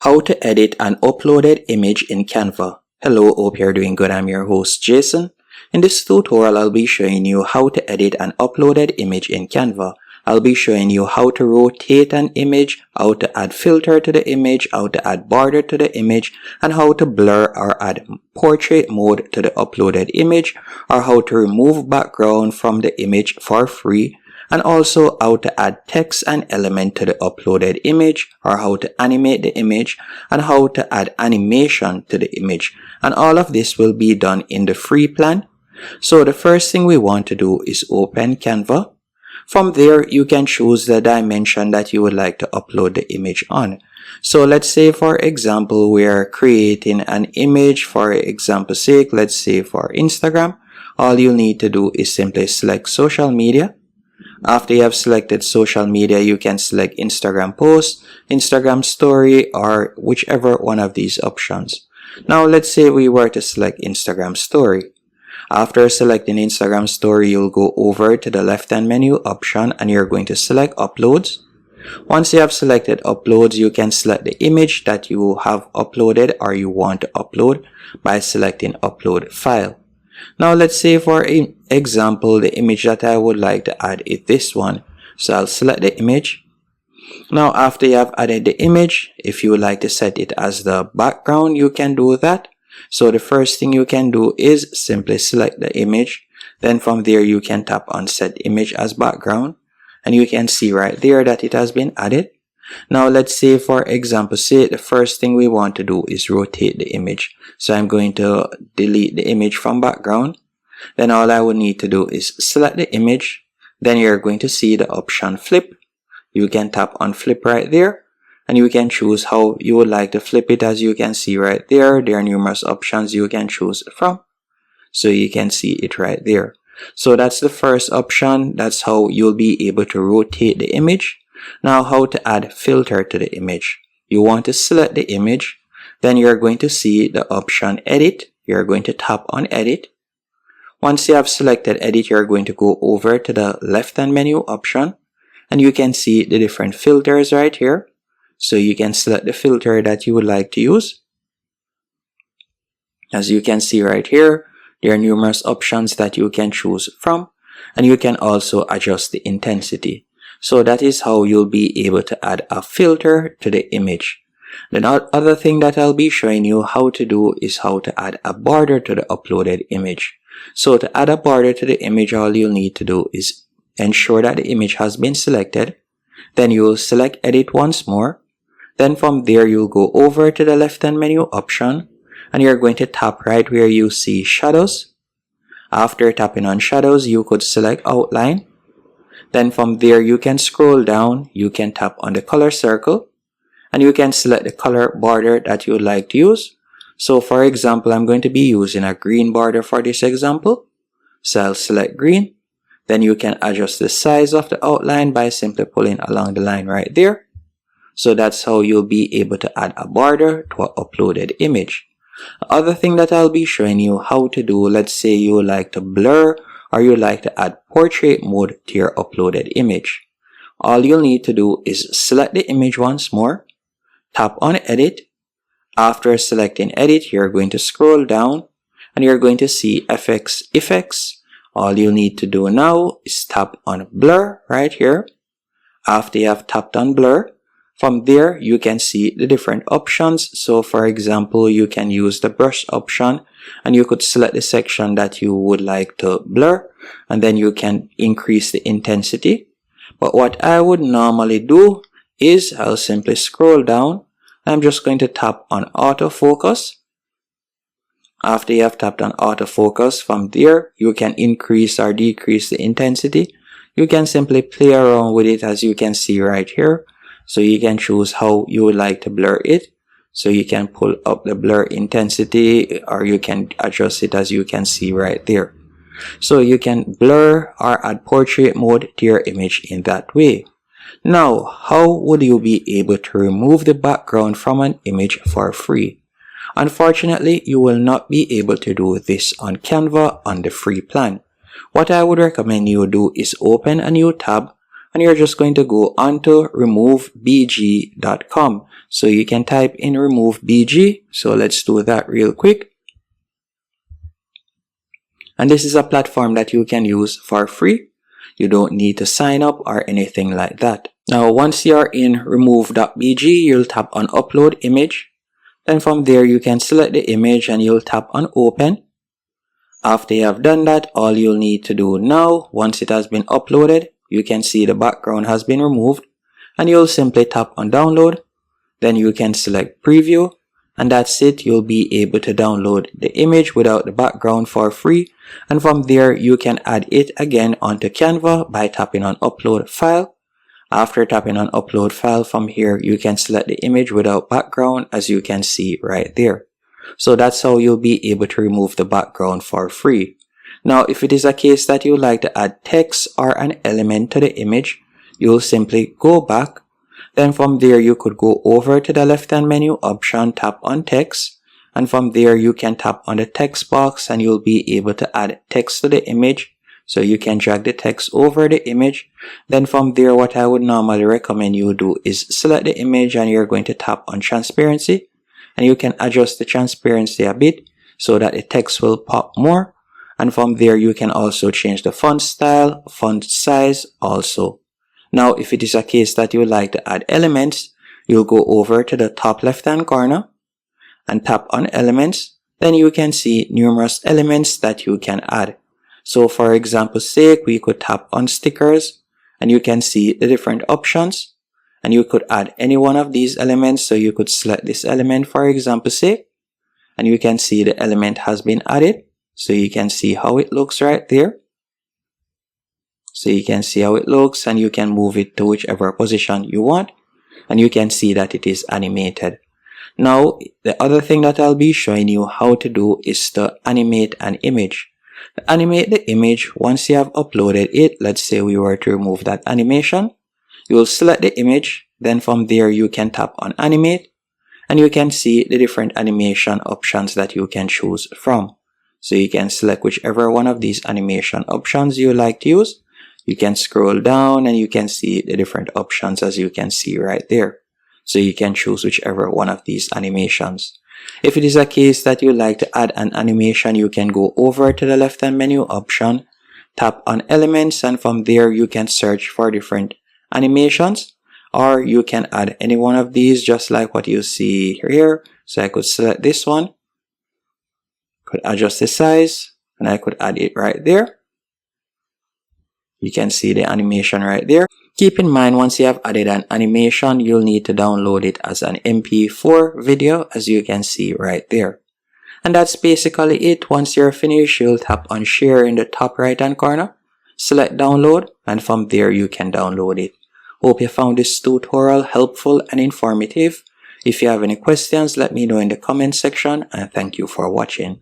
How to edit an uploaded image in Canva. Hello, hope you're doing good. I'm your host Jason. In this tutorial, I'll be showing you how to edit an uploaded image in Canva. I'll be showing you how to rotate an image, how to add filter to the image, how to add border to the image, and how to blur or add portrait mode to the uploaded image, or how to remove background from the image for free, and also how to add text and element to the uploaded image, or how to animate the image, and how to add animation to the image. And all of this will be done in the free plan. So the first thing we want to do is open Canva. From there, you can choose the dimension that you would like to upload the image on. So let's say, for example, we are creating an image, for example's sake, let's say for Instagram. All you need to do is simply select social media. After you have selected social media, you can select Instagram post, Instagram story, or whichever one of these options. Now let's say we were to select Instagram story. After selecting Instagram story, you'll go over to the left-hand menu option and you're going to select uploads. Once you have selected uploads, you can select the image that you have uploaded or you want to upload by selecting upload file. Now let's say, for example, the image that I would like to add is this one. So I'll select the image. Now after you have added the image, if you would like to set it as the background, you can do that. So the first thing you can do is simply select the image. Then from there you can tap on set image as background. And you can see right there that it has been added. Now let's say, for example, say the first thing we want to do is rotate the image. So I'm going to delete the image from background. Then all I would need to do is select the image. Then you're going to see the option flip. You can tap on flip right there. And you can choose how you would like to flip it. As you can see right there, there are numerous options you can choose from. So you can see it right there. So that's the first option. That's how you'll be able to rotate the image. Now how to add filter to the image. You want to select the image. Then you're going to see the option edit. You're going to tap on edit. Once you have selected edit, you're going to go over to the left hand menu option. And you can see the different filters right here. So you can select the filter that you would like to use. As you can see right here, there are numerous options that you can choose from. And you can also adjust the intensity. So that is how you'll be able to add a filter to the image. The other thing that I'll be showing you how to do is how to add a border to the uploaded image. So to add a border to the image, all you'll need to do is ensure that the image has been selected. Then you'll select edit once more. Then from there, you'll go over to the left hand menu option and you're going to tap right where you see shadows. After tapping on shadows, you could select outline. Then from there, you can scroll down, you can tap on the color circle, and you can select the color border that you would like to use. So for example, I'm going to be using a green border for this example. So I'll select green. Then you can adjust the size of the outline by simply pulling along the line right there. So that's how you'll be able to add a border to an uploaded image. The other thing that I'll be showing you how to do, let's say you would like to blur or you like to add portrait mode to your uploaded image. All you'll need to do is select the image once more, tap on edit. After selecting edit, you're going to scroll down and you're going to see effects. All you need to do now is tap on blur right here. After you have tapped on blur, from there you can see the different options. So for example, you can use the brush option and you could select the section that you would like to blur, and then you can increase the intensity. But what I would normally do is I'll simply scroll down. I'm just going to tap on autofocus. After you have tapped on autofocus, from there you can increase or decrease the intensity. You can simply play around with it, as you can see right here. So you can choose how you would like to blur it. So you can pull up the blur intensity or you can adjust it, as you can see right there. So you can blur or add portrait mode to your image in that way. Now, how would you be able to remove the background from an image for free? Unfortunately, you will not be able to do this on Canva on the free plan. What I would recommend you do is open a new tab and you're just going to go onto removebg.com. So you can type in removebg. So let's do that real quick. And this is a platform that you can use for free. You don't need to sign up or anything like that. Now, once you're in remove.bg, you'll tap on upload image. Then from there, you can select the image and you'll tap on open. After you have done that, all you'll need to do now, once it has been uploaded, you can see the background has been removed, and you'll simply tap on download. Then you can select preview, and that's it. You'll be able to download the image without the background for free, and from there you can add it again onto Canva by tapping on upload file. After tapping on upload file, from here you can select the image without background, as you can see right there. So that's how you'll be able to remove the background for free. Now, if it is a case that you like to add text or an element to the image, you'll simply go back. Then from there, you could go over to the left-hand menu option, tap on text. And from there, you can tap on the text box and you'll be able to add text to the image. So you can drag the text over the image. Then from there, what I would normally recommend you do is select the image and you're going to tap on transparency. And you can adjust the transparency a bit so that the text will pop more. And from there, you can also change the font style, font size also. Now, if it is a case that you like to add elements, you'll go over to the top left-hand corner and tap on elements. Then you can see numerous elements that you can add. So for example's sake, we could tap on stickers and you can see the different options. And you could add any one of these elements. So you could select this element for example's sake, and you can see the element has been added. So you can see how it looks right there. So you can see how it looks, and you can move it to whichever position you want. And you can see that it is animated. Now, the other thing that I'll be showing you how to do is to animate an image. To animate the image, once you have uploaded it, let's say we were to remove that animation, you will select the image. Then from there, you can tap on animate, and you can see the different animation options that you can choose from. So you can select whichever one of these animation options you like to use. You can scroll down and you can see the different options, as you can see right there. So you can choose whichever one of these animations. If it is a case that you like to add an animation, you can go over to the left-hand menu option, tap on elements, and from there you can search for different animations, or you can add any one of these just like what you see here. So I could select this one, could adjust the size, and I could add it right there. You can see the animation right there. Keep in mind, once you have added an animation, you'll need to download it as an MP4 video, as you can see right there. And that's basically it. Once you're finished, you'll tap on share in the top right hand corner, select download, and from there you can download it. Hope you found this tutorial helpful and informative. If you have any questions, let me know in the comment section, and thank you for watching.